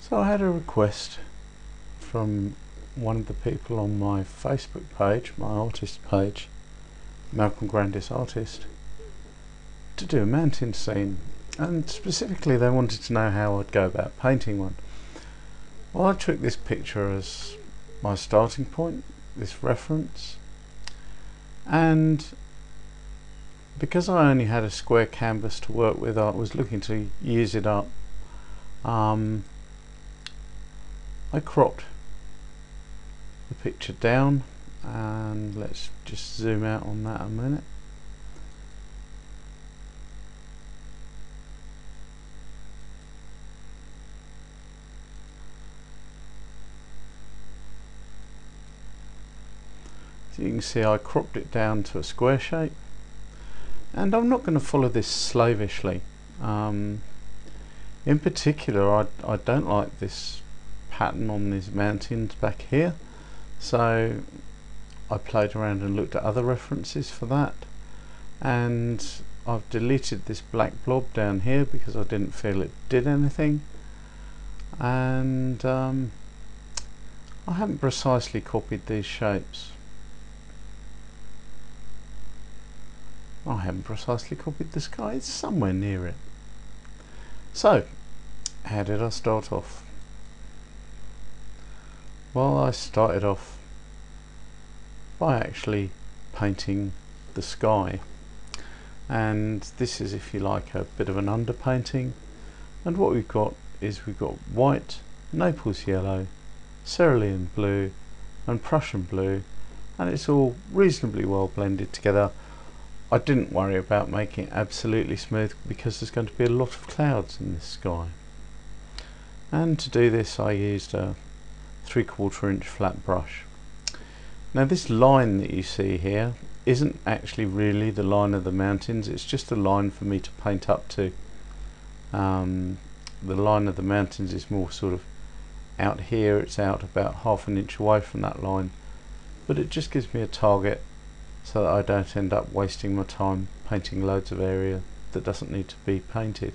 So I had a request from one of the people on my Facebook page, my artist page, Malcolm Grandis Artist, to do a mountain scene, and specifically they wanted to know how I'd go about painting one. Well, I took this picture as my starting point, this reference, and because I only had a square canvas to work with, I was looking to use it up. I cropped the picture down, and let's just zoom out on that a minute. So you can see I cropped it down to a square shape, and I'm not going to follow this slavishly. In particular, I don't like this pattern on these mountains back here, so I played around and looked at other references for that, and I've deleted this black blob down here because I didn't feel it did anything, and I haven't precisely copied these shapes. I haven't precisely copied the sky, it's somewhere near it. So, how did I start off? Well, I started off by actually painting the sky, and this is, if you like, a bit of an underpainting, and what we've got is we've got white, Naples yellow, cerulean blue and Prussian blue, and it's all reasonably well blended together. I didn't worry about making it absolutely smooth because there's going to be a lot of clouds in this sky, and to do this I used a 3/4 inch flat brush. Now this line that you see here isn't actually really the line of the mountains, it's just a line for me to paint up to. The line of the mountains is more sort of out here, it's out about 1/2 inch away from that line, but it just gives me a target so that I don't end up wasting my time painting loads of area that doesn't need to be painted.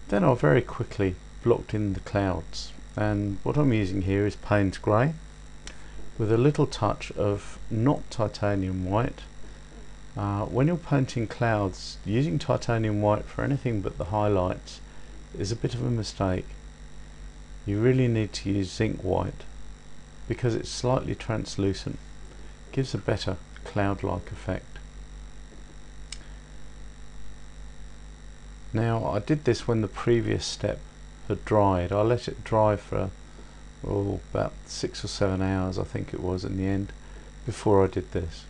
Then I very quickly blocked in the clouds, and what I'm using here is Payne's grey with a little touch of not titanium white. When you're painting clouds, using titanium white for anything but the highlights is a bit of a mistake. You really need to use zinc white because it's slightly translucent, gives a better cloud-like effect. Now I did this when the previous step had dried. I let it dry for about 6 or 7 hours, I think it was in the end, before I did this.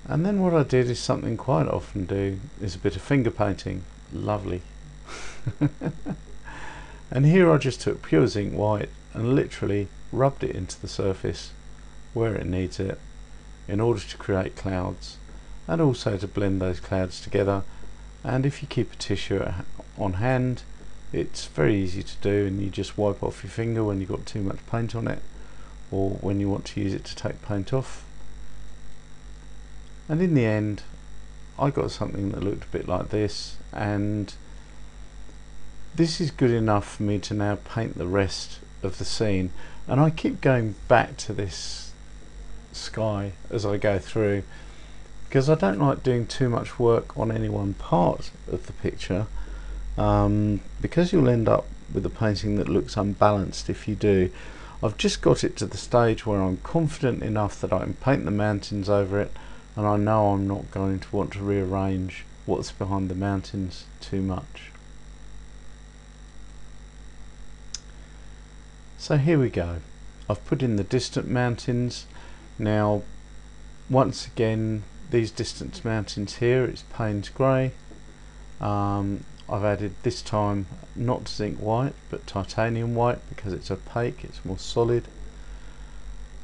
And then what I did is something quite often do, is a bit of finger painting. Lovely. And here I just took pure zinc white and literally rubbed it into the surface where it needs it in order to create clouds, and also to blend those clouds together. And if you keep a tissue on hand, it's very easy to do, and you just wipe off your finger when you've got too much paint on it, or when you want to use it to take paint off. And in the end I got something that looked a bit like this, and this is good enough for me to now paint the rest of the scene. And I keep going back to this sky as I go through because I don't like doing too much work on any one part of the picture, because you'll end up with a painting that looks unbalanced if you do. I've just got it to the stage where I'm confident enough that I can paint the mountains over it, and I know I'm not going to want to rearrange what's behind the mountains too much. So here we go. I've put in the distant mountains. Now once again, these distant mountains here, it's Payne's grey. I've added this time not zinc white but titanium white because it's opaque, it's more solid.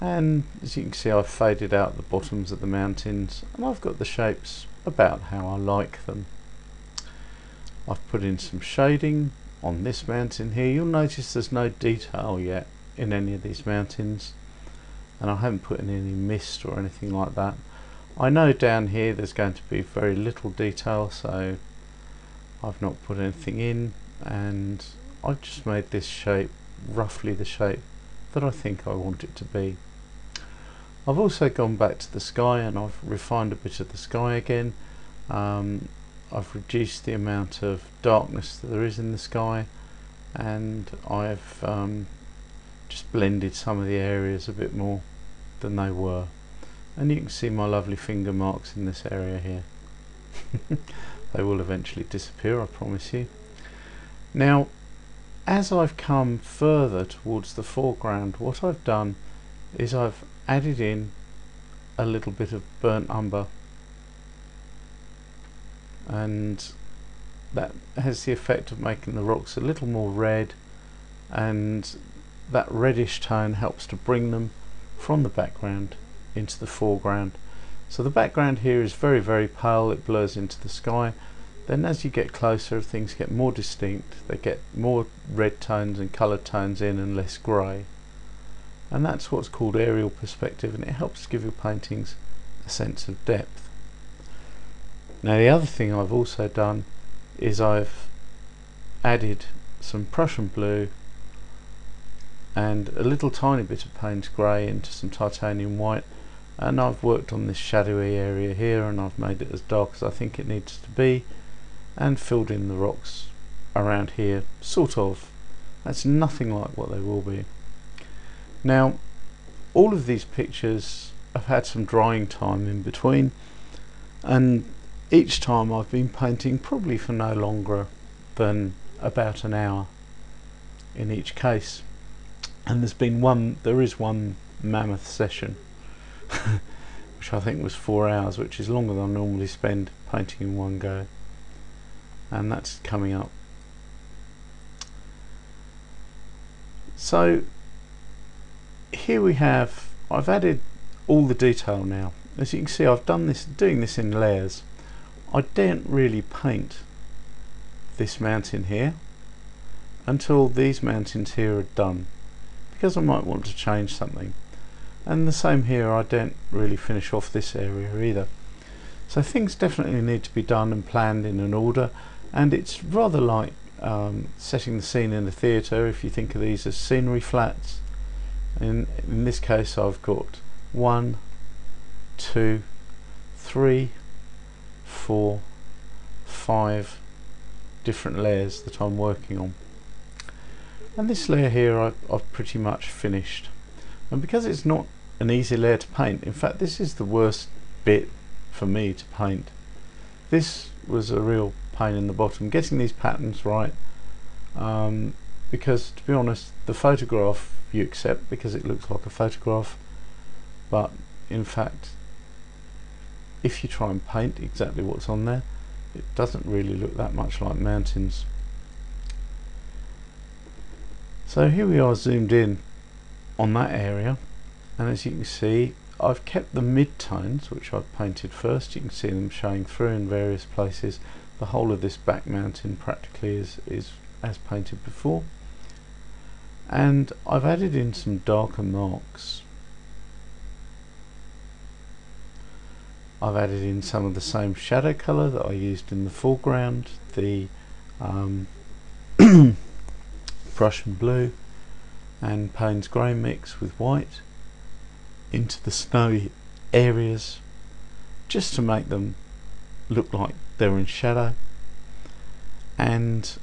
And as you can see, I've faded out the bottoms of the mountains, and I've got the shapes about how I like them. I've put in some shading on this mountain here. You'll notice there's no detail yet in any of these mountains, and I haven't put in any mist or anything like that. I know down here there's going to be very little detail, so I've not put anything in, and I've just made this shape roughly the shape that I think I want it to be. I've also gone back to the sky and I've refined a bit of the sky again. I've reduced the amount of darkness that there is in the sky, and I've just blended some of the areas a bit more than they were, and you can see my lovely finger marks in this area here. They will eventually disappear, I promise you. Now, as I've come further towards the foreground, what I've done is I've added in a little bit of burnt umber, and that has the effect of making the rocks a little more red, and that reddish tone helps to bring them from the background into the foreground. So the background here is very, very pale, it blurs into the sky. Then as you get closer, things get more distinct, they get more red tones and coloured tones in and less grey. And that's what's called aerial perspective, and it helps give your paintings a sense of depth. Now the other thing I've also done is I've added some Prussian blue and a little tiny bit of Payne's grey into some titanium white, and I've worked on this shadowy area here and I've made it as dark as I think it needs to be, and filled in the rocks around here, sort of. That's nothing like what they will be. Now, all of these pictures have had some drying time in between, and each time I've been painting probably for no longer than about an hour in each case. And there is one mammoth session which I think was 4 hours, which is longer than I normally spend painting in one go, and that's coming up. So here we have, I've added all the detail now. As you can see, I've doing this in layers. I didn't really paint this mountain here until these mountains here are done, because I might want to change something. And the same here, I don't really finish off this area either. So things definitely need to be done and planned in an order, and it's rather like setting the scene in a theatre. If you think of these as scenery flats, in this case I've got 1, 2, 3, 4, 5 different layers that I'm working on, and this layer here I've pretty much finished. And because it's not an easy layer to paint, in fact this is the worst bit for me to paint. This was a real pain in the bottom, getting these patterns right, because to be honest, the photograph you accept because it looks like a photograph, but in fact if you try and paint exactly what's on there, it doesn't really look that much like mountains. So here we are zoomed in on that area, and as you can see I've kept the mid-tones which I've painted first. You can see them showing through in various places. The whole of this back mountain practically is as painted before, and I've added in some darker marks. I've added in some of the same shadow colour that I used in the foreground, the Prussian blue and Payne's grey mix with white into the snowy areas, just to make them look like they're in shadow. And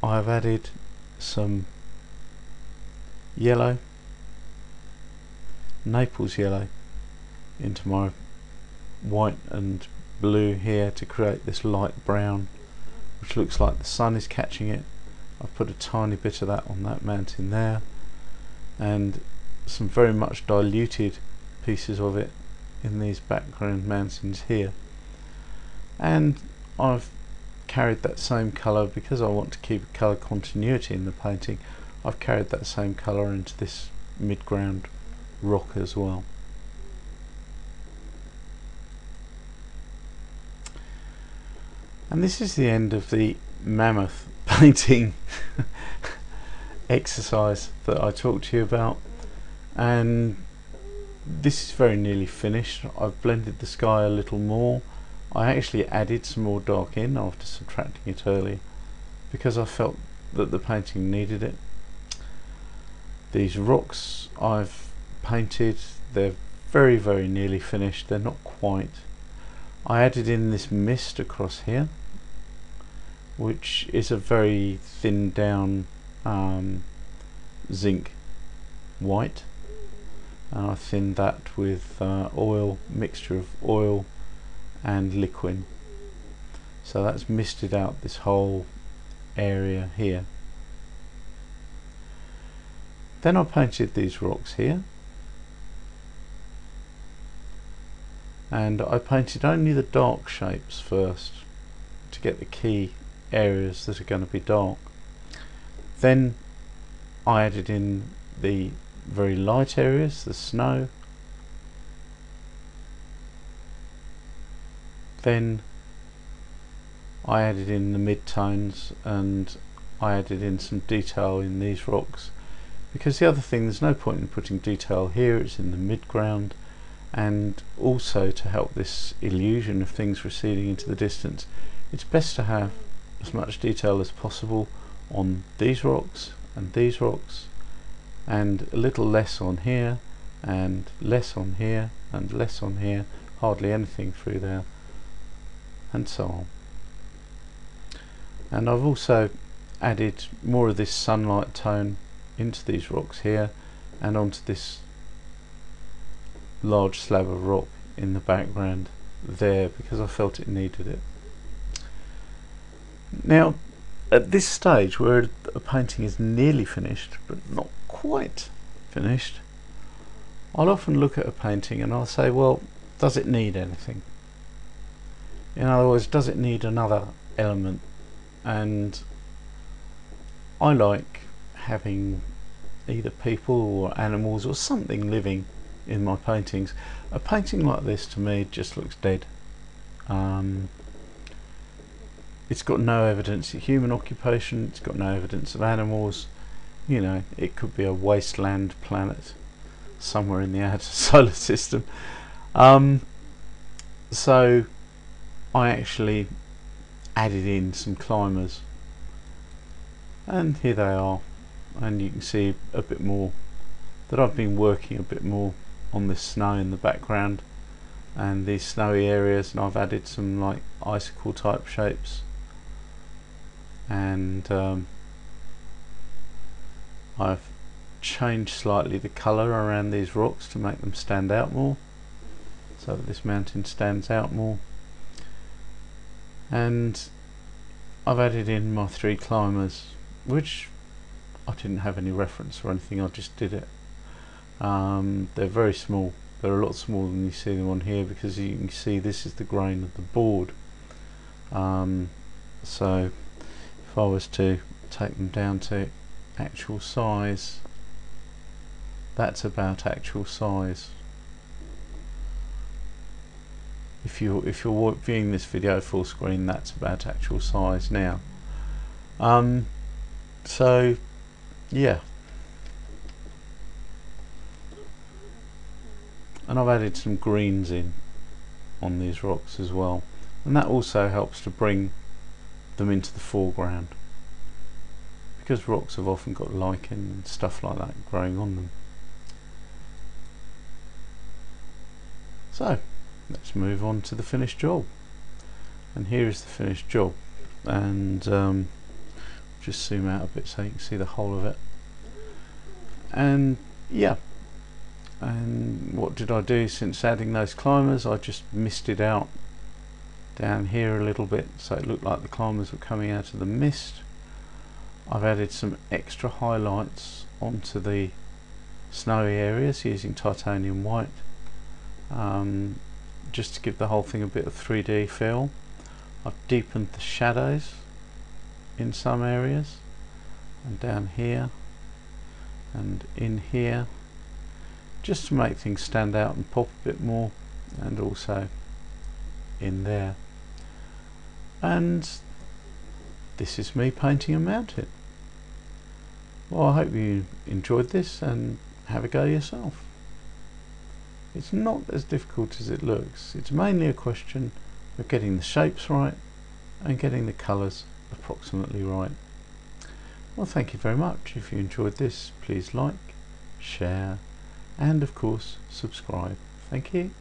I've added some yellow, Naples yellow, into my white and blue here to create this light brown which looks like the sun is catching it. I've put a tiny bit of that on that mountain there, and some very much diluted pieces of it in these background mountains here. And I've carried that same colour, because I want to keep colour continuity in the painting. I've carried that same colour into this mid-ground rock as well. And this is the end of the mammoth painting exercise that I talked to you about, and this is very nearly finished. I've blended the sky a little more. I actually added some more dark in after subtracting it earlier because I felt that the painting needed it. These rocks I've painted, they're very nearly finished. They're not quite. I added in this mist across here, which is a very thinned down zinc white, and I thinned that with mixture of oil and liquid, so that's misted out this whole area here. Then I painted these rocks here, and I painted only the dark shapes first to get the key areas that are going to be dark. Then I added in the very light areas, the snow. Then I added in the mid-tones, and I added in some detail in these rocks, because the other thing, there's no point in putting detail here, it's in the mid-ground, and also to help this illusion of things receding into the distance, it's best to have as much detail as possible on these rocks and these rocks, and a little less on here, and less on here, and less on here, hardly anything through there, and so on. And I've also added more of this sunlight tone into these rocks here and onto this large slab of rock in the background there, because I felt it needed it. Now at this stage, where a painting is nearly finished but not quite finished, I'll often look at a painting and I'll say, well, does it need anything? In other words, does it need another element? And I like having either people or animals or something living in my paintings. A painting like this to me just looks dead. It's got no evidence of human occupation, it's got no evidence of animals. You know, it could be a wasteland planet somewhere in the outer solar system. So I actually added in some climbers, and here they are, and you can see a bit more that I've been working a bit more on this snow in the background and these snowy areas, and I've added some like icicle type shapes, and I've changed slightly the colour around these rocks to make them stand out more, so that this mountain stands out more. And I've added in my 3 climbers, which I didn't have any reference or anything, I just did it. They're very small, they're a lot smaller than you see them on here, because you can see this is the grain of the board. So if I was to take them down to actual size, that's about actual size. If you're viewing this video full screen, that's about actual size now. So yeah, and I've added some greens in on these rocks as well, and that also helps to bring them into the foreground, because rocks have often got lichen and stuff like that growing on them. So let's move on to the finished job, and here is the finished job, and just zoom out a bit so you can see the whole of it. And yeah, and what did I do since adding those climbers? I just misted out down here a little bit so it looked like the climbers were coming out of the mist. I've added some extra highlights onto the snowy areas using titanium white, just to give the whole thing a bit of 3D feel. I've deepened the shadows in some areas, and down here and in here, just to make things stand out and pop a bit more, and also in there. And this is me painting a mountain. Well, I hope you enjoyed this, and have a go yourself. It's not as difficult as it looks. It's mainly a question of getting the shapes right and getting the colours approximately right. Well, thank you very much. If you enjoyed this, please like, share, and of course subscribe. Thank you.